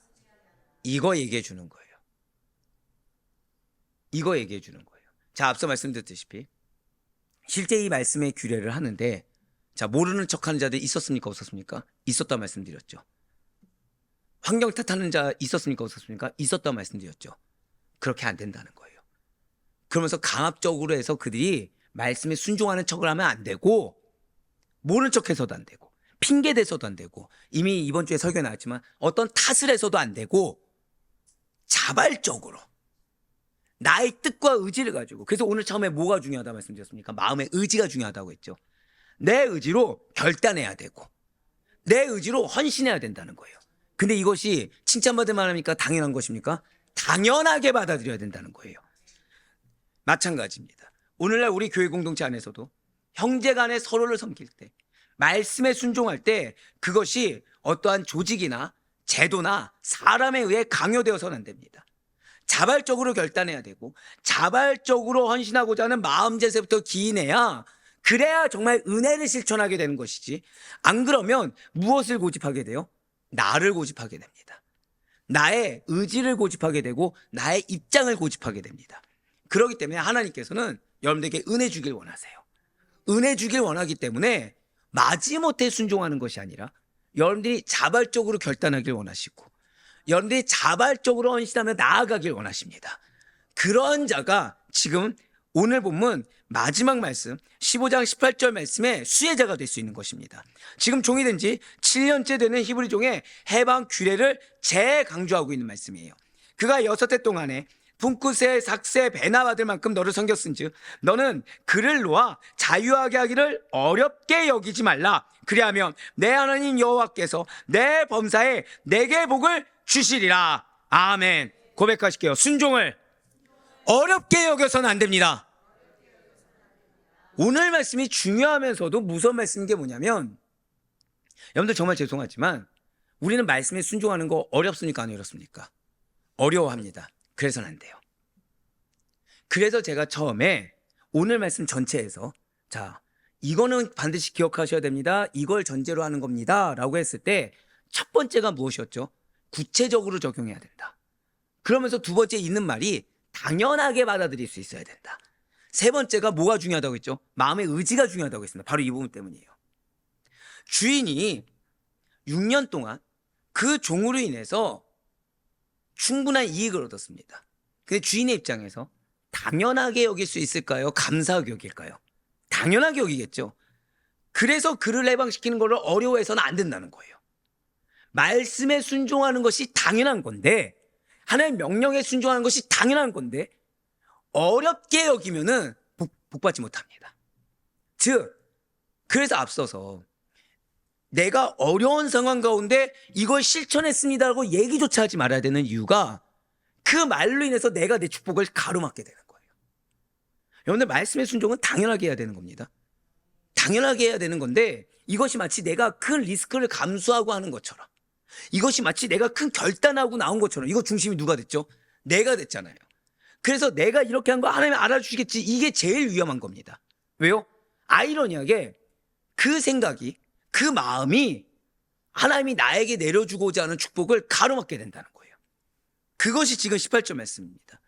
이거 얘기해 주는 거예요. 이거 얘기해 주는 거예요. 자, 앞서 말씀드렸다시피 실제 이 말씀의 규례를 하는데 자, 모르는 척하는 자들 있었습니까? 없었습니까? 있었다 말씀드렸죠. 환경 탓하는 자 있었습니까? 없었습니까? 있었다 말씀드렸죠. 그렇게 안 된다는 거예요. 그러면서 강압적으로 해서 그들이 말씀에 순종하는 척을 하면 안 되고, 모르는 척해서도 안 되고, 핑계 대서도 안 되고, 이미 이번 주에 설교에 나왔지만 어떤 탓을 해서도 안 되고, 자발적으로 나의 뜻과 의지를 가지고. 그래서 오늘 처음에 뭐가 중요하다 말씀드렸습니까? 마음의 의지가 중요하다고 했죠. 내 의지로 결단해야 되고 내 의지로 헌신해야 된다는 거예요. 근데 이것이 칭찬받을 만합니까? 당연한 것입니까? 당연하게 받아들여야 된다는 거예요. 마찬가지입니다. 오늘날 우리 교회 공동체 안에서도 형제간에 서로를 섬길 때, 말씀에 순종할 때 그것이 어떠한 조직이나 제도나 사람에 의해 강요되어서는 안 됩니다. 자발적으로 결단해야 되고 자발적으로 헌신하고자 하는 마음 자세부터 기인해야, 그래야 정말 은혜를 실천하게 되는 것이지, 안 그러면 무엇을 고집하게 돼요? 나를 고집하게 됩니다. 나의 의지를 고집하게 되고 나의 입장을 고집하게 됩니다. 그렇기 때문에 하나님께서는 여러분들에게 은혜 주길 원하세요. 은혜 주길 원하기 때문에 마지못해 순종하는 것이 아니라 여러분들이 자발적으로 결단하길 원하시고 여러분들이 자발적으로 헌신하며 나아가길 원하십니다. 그런 자가 지금 오늘 본문 마지막 말씀 15장 18절 말씀의 수혜자가 될 수 있는 것입니다. 지금 종이 된 지 7년째 되는 히브리 종의 해방 규례를 재강조하고 있는 말씀이에요. 그가 6해 동안에 분깃에 삭새 배나 받을 만큼 너를 섬겼은즉 너는 그를 놓아 자유하게 하기를 어렵게 여기지 말라. 그리하면 내 하나님 여호와께서 내 범사에 내게 복을 주시리라. 아멘. 고백하실게요. 순종을 어렵게 여겨서는 안 됩니다. 오늘 말씀이 중요하면서도 무서운 말씀인 게 뭐냐면, 여러분들 정말 죄송하지만 우리는 말씀에 순종하는 거 어렵습니까? 안 어렵습니까? 어려워합니다. 그래서는 안 돼요. 그래서 제가 처음에 오늘 말씀 전체에서, 자, 이거는 반드시 기억하셔야 됩니다, 이걸 전제로 하는 겁니다 라고 했을 때 첫 번째가 무엇이었죠? 구체적으로 적용해야 된다. 그러면서 두 번째 있는 말이 당연하게 받아들일 수 있어야 된다. 세 번째가 뭐가 중요하다고 했죠? 마음의 의지가 중요하다고 했습니다. 바로 이 부분 때문이에요. 주인이 6년 동안 그 종으로 인해서 충분한 이익을 얻었습니다. 근데 주인의 입장에서 당연하게 여길 수 있을까요? 감사하게 여길까요? 당연하게 여기겠죠. 그래서 그를 해방시키는 것을 어려워해서는 안 된다는 거예요. 말씀에 순종하는 것이 당연한 건데, 하나님의 명령에 순종하는 것이 당연한 건데 어렵게 여기면은 복받지 못합니다. 즉, 그래서 앞서서 내가 어려운 상황 가운데 이걸 실천했습니다라고 얘기조차 하지 말아야 되는 이유가, 그 말로 인해서 내가 내 축복을 가로막게 되는 거예요. 여러분들, 말씀의 순종은 당연하게 해야 되는 겁니다. 당연하게 해야 되는 건데, 이것이 마치 내가 큰 리스크를 감수하고 하는 것처럼, 이것이 마치 내가 큰 결단하고 나온 것처럼, 이거 중심이 누가 됐죠? 내가 됐잖아요. 그래서 내가 이렇게 한 거 하나님이 알아주시겠지, 이게 제일 위험한 겁니다. 왜요? 아이러니하게 그 생각이, 그 마음이 하나님이 나에게 내려주고자 하는 축복을 가로막게 된다는 거예요. 그것이 지금 18절 말씀입니다.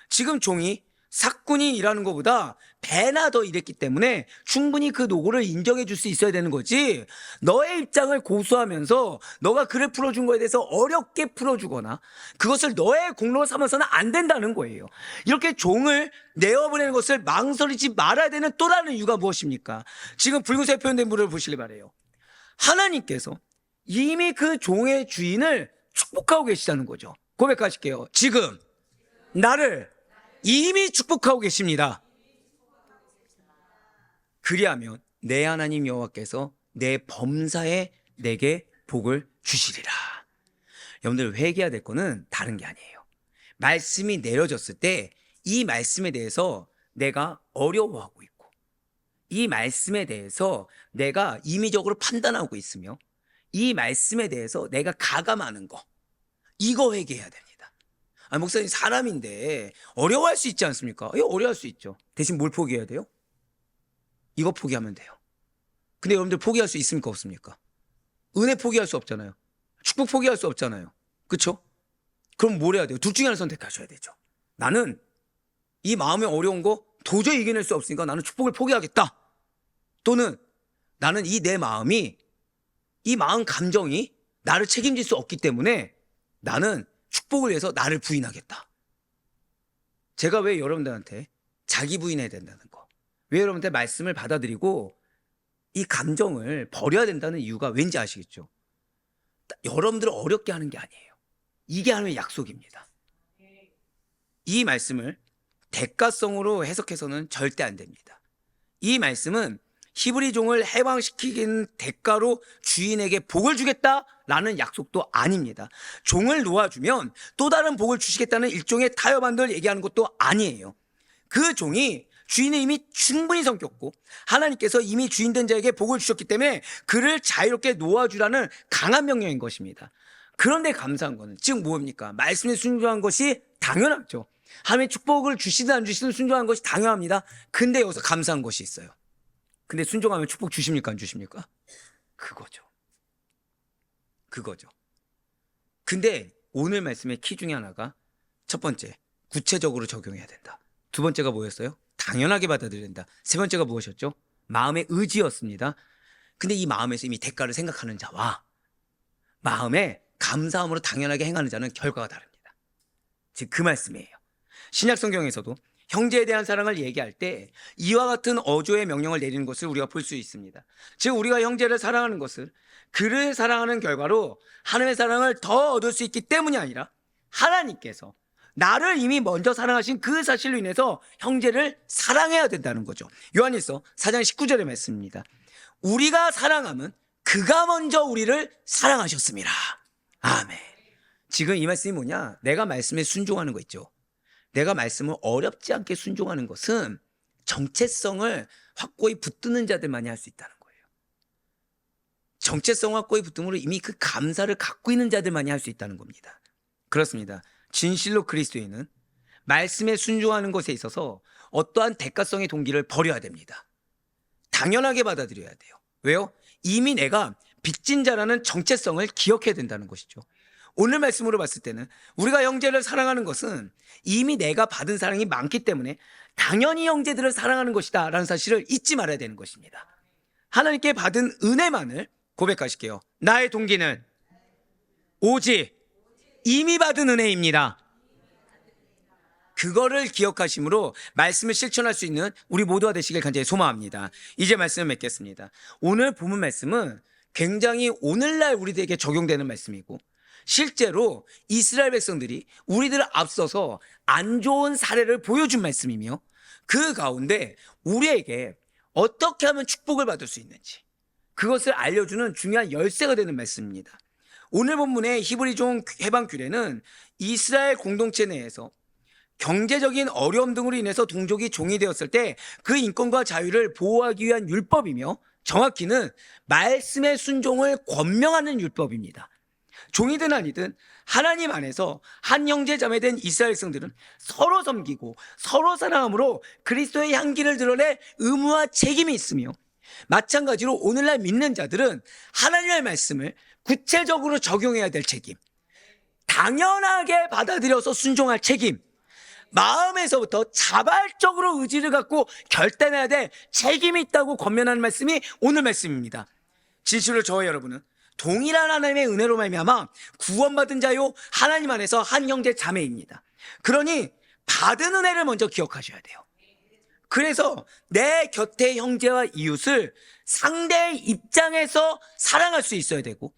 지금 종이 삭군이 일하는 것보다 배나 더 일했기 때문에 충분히 그 노고를 인정해 줄 수 있어야 되는 거지, 너의 입장을 고수하면서 너가 그를 풀어준 거에 대해서 어렵게 풀어주거나 그것을 너의 공로로 삼아서는 안 된다는 거예요. 이렇게 종을 내어보내는 것을 망설이지 말아야 되는 또 다른 이유가 무엇입니까? 지금 붉은색 표현된 물을 보시기 바라요. 하나님께서 이미 그 종의 주인을 축복하고 계시다는 거죠. 고백하실게요. 지금 나를 이미 축복하고 계십니다. 그리하면 내 하나님 여호와께서 내 범사에 내게 복을 주시리라. 여러분들, 회개해야 될 거는 다른 게 아니에요. 말씀이 내려졌을 때 이 말씀에 대해서 내가 어려워하고 있고, 이 말씀에 대해서 내가 임의적으로 판단하고 있으며, 이 말씀에 대해서 내가 가감하는 거, 이거 회개해야 됩니다. 목사님, 사람인데 어려워할 수 있지 않습니까? 어려워할 수 있죠. 대신 뭘 포기해야 돼요? 이거 포기하면 돼요. 근데 여러분들, 포기할 수 있습니까? 없습니까? 은혜 포기할 수 없잖아요. 축복 포기할 수 없잖아요. 그렇죠? 그럼 뭘 해야 돼요? 둘 중에 하나를 선택하셔야 되죠. 나는 이 마음에 어려운 거 도저히 이겨낼 수 없으니까 나는 축복을 포기하겠다. 또는 나는 이 내 마음이, 이 마음 감정이 나를 책임질 수 없기 때문에 나는 축복을 위해서 나를 부인하겠다. 제가 왜 여러분들한테 자기 부인해야 된다는 거, 왜 여러분들 말씀을 받아들이고 이 감정을 버려야 된다는 이유가 왠지 아시겠죠? 여러분들을 어렵게 하는 게 아니에요. 이게 하나님의 약속입니다. 이 말씀을 대가성으로 해석해서는 절대 안 됩니다. 이 말씀은 히브리 종을 해방시키는 대가로 주인에게 복을 주겠다라는 약속도 아닙니다. 종을 놓아주면 또 다른 복을 주시겠다는 일종의 타협안을 얘기하는 것도 아니에요. 그 종이 주인을 이미 충분히 섬겼고 하나님께서 이미 주인된 자에게 복을 주셨기 때문에 그를 자유롭게 놓아주라는 강한 명령인 것입니다. 그런데 감사한 거는 즉 뭡니까? 말씀에 순종한 것이 당연하죠. 하나님의 축복을 주시든 안 주시든 순종한 것이 당연합니다. 근데 여기서 감사한 것이 있어요. 근데 순종하면 축복 주십니까? 안 주십니까? 그거죠. 근데 오늘 말씀의 키 중에 하나가 첫 번째, 구체적으로 적용해야 된다. 두 번째가 뭐였어요? 당연하게 받아들여야 된다. 세 번째가 무엇이었죠? 마음의 의지였습니다. 근데 이 마음에서 이미 대가를 생각하는 자와 마음에 감사함으로 당연하게 행하는 자는 결과가 다릅니다. 즉 그 말씀이에요. 신약 성경에서도 형제에 대한 사랑을 얘기할 때 이와 같은 어조의 명령을 내리는 것을 우리가 볼 수 있습니다. 즉 우리가 형제를 사랑하는 것을 그를 사랑하는 결과로 하나님의 사랑을 더 얻을 수 있기 때문이 아니라 하나님께서 나를 이미 먼저 사랑하신 그 사실로 인해서 형제를 사랑해야 된다는 거죠. 요한일서 4장 19절의 말씀입니다. 우리가 사랑함은 그가 먼저 우리를 사랑하셨습니다. 아멘. 지금 이 말씀이 뭐냐? 내가 말씀에 순종하는 거 있죠. 내가 말씀을 어렵지 않게 순종하는 것은 정체성을 확고히 붙드는 자들만이 할 수 있다는 거예요. 정체성 확고히 붙듦으로 이미 그 감사를 갖고 있는 자들만이 할 수 있다는 겁니다. 그렇습니다. 진실로 그리스도인은 말씀에 순종하는 것에 있어서 어떠한 대가성의 동기를 버려야 됩니다. 당연하게 받아들여야 돼요. 왜요? 이미 내가 빚진 자라는 정체성을 기억해야 된다는 것이죠. 오늘 말씀으로 봤을 때는 우리가 형제를 사랑하는 것은 이미 내가 받은 사랑이 많기 때문에 당연히 형제들을 사랑하는 것이다 라는 사실을 잊지 말아야 되는 것입니다. 하나님께 받은 은혜만을 고백하실게요. 나의 동기는 오직 이미 받은 은혜입니다. 그거를 기억하심으로 말씀을 실천할 수 있는 우리 모두가 되시길 간절히 소망합니다. 이제 말씀을 맺겠습니다. 오늘 본문 말씀은 굉장히 오늘날 우리들에게 적용되는 말씀이고 실제로 이스라엘 백성들이 우리들을 앞서서 안 좋은 사례를 보여준 말씀이며 그 가운데 우리에게 어떻게 하면 축복을 받을 수 있는지 그것을 알려주는 중요한 열쇠가 되는 말씀입니다. 오늘 본문의 히브리 종 해방 규례는 이스라엘 공동체 내에서 경제적인 어려움 등으로 인해서 동족이 종이 되었을 때 그 인권과 자유를 보호하기 위한 율법이며 정확히는 말씀의 순종을 권명하는 율법입니다. 종이든 아니든 하나님 안에서 한 형제 자매 된 이스라엘 백성들은 서로 섬기고 서로 사랑함으로 그리스도의 향기를 드러낼 의무와 책임이 있으며 마찬가지로 오늘날 믿는 자들은 하나님의 말씀을 구체적으로 적용해야 될 책임, 당연하게 받아들여서 순종할 책임, 마음에서부터 자발적으로 의지를 갖고 결단해야 될 책임이 있다고 권면하는 말씀이 오늘 말씀입니다. 진실로 저와 여러분은 동일한 하나님의 은혜로 말미암아 구원받은 자요 하나님 안에서 한 형제 자매입니다. 그러니 받은 은혜를 먼저 기억하셔야 돼요. 그래서 내 곁의 형제와 이웃을 상대의 입장에서 사랑할 수 있어야 되고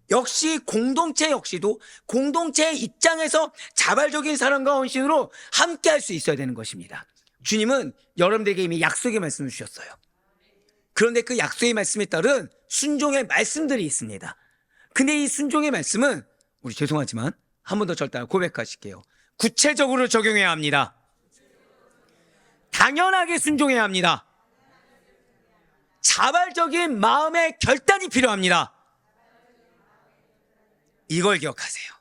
역시 공동체 역시도 공동체의 입장에서 자발적인 사랑과 헌신으로 함께 할 수 있어야 되는 것입니다. 주님은 여러분들에게 이미 약속의 말씀을 주셨어요. 그런데 그 약속의 말씀에 따른 순종의 말씀들이 있습니다. 근데 이 순종의 말씀은 우리 죄송하지만 한 번 더 절대 고백하실게요. 구체적으로 적용해야 합니다. 당연하게 순종해야 합니다. 자발적인 마음의 결단이 필요합니다. 이걸 기억하세요.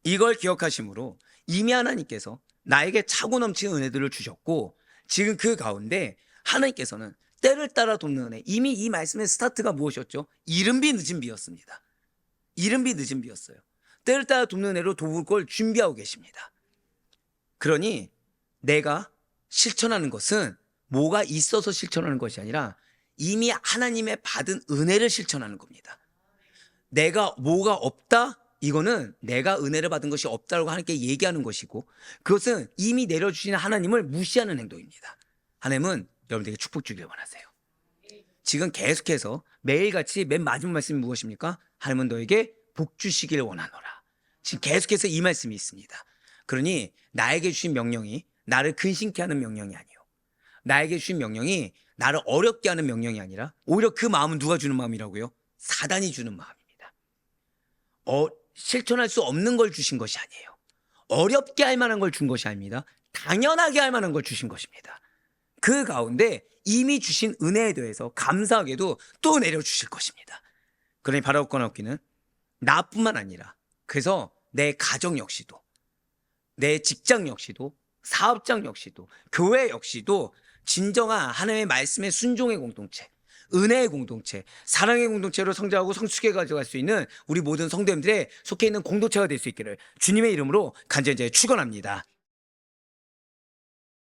이걸 기억하심으로 이미 하나님께서 나에게 차고 넘치는 은혜들을 주셨고 지금 그 가운데 하나님께서는 때를 따라 돕는 은혜, 이미 이 말씀의 스타트가 무엇이었죠? 이른비 늦은 비였습니다. 이른비 늦은 비였어요. 때를 따라 돕는 은혜로 도울 걸 준비하고 계십니다. 그러니 내가 실천하는 것은 뭐가 있어서 실천하는 것이 아니라 이미 하나님의 받은 은혜를 실천하는 겁니다. 내가 뭐가 없다? 이거는 내가 은혜를 받은 것이 없다고 하나님께 얘기하는 것이고, 그것은 이미 내려주신 하나님을 무시하는 행동입니다. 하나님은 여러분들에게 축복 주기를 원하세요. 지금 계속해서 매일같이 맨 마지막 말씀이 무엇입니까? 하나님은 너에게 복 주시기를 원하노라. 지금 계속해서 이 말씀이 있습니다. 그러니 나에게 주신 명령이 나를 근심케 하는 명령이 아니요, 나에게 주신 명령이 나를 어렵게 하는 명령이 아니라 오히려 그 마음은 누가 주는 마음이라고요? 사단이 주는 마음입니다. 실천할 수 없는 걸 주신 것이 아니에요. 어렵게 할 만한 걸 준 것이 아닙니다. 당연하게 할 만한 걸 주신 것입니다. 그 가운데 이미 주신 은혜에 대해서 감사하게도 또 내려주실 것입니다. 그러니 바라옵거나 없기는 나뿐만 아니라, 그래서 내 가정 역시도, 내 직장 역시도, 사업장 역시도, 교회 역시도 진정한 하나님의 말씀의 순종의 공동체, 은혜의 공동체, 사랑의 공동체로 성장하고 성숙해 가져갈 수 있는 우리 모든 성도님들의 속해 있는 공동체가 될 수 있기를 주님의 이름으로 간절히 축원합니다.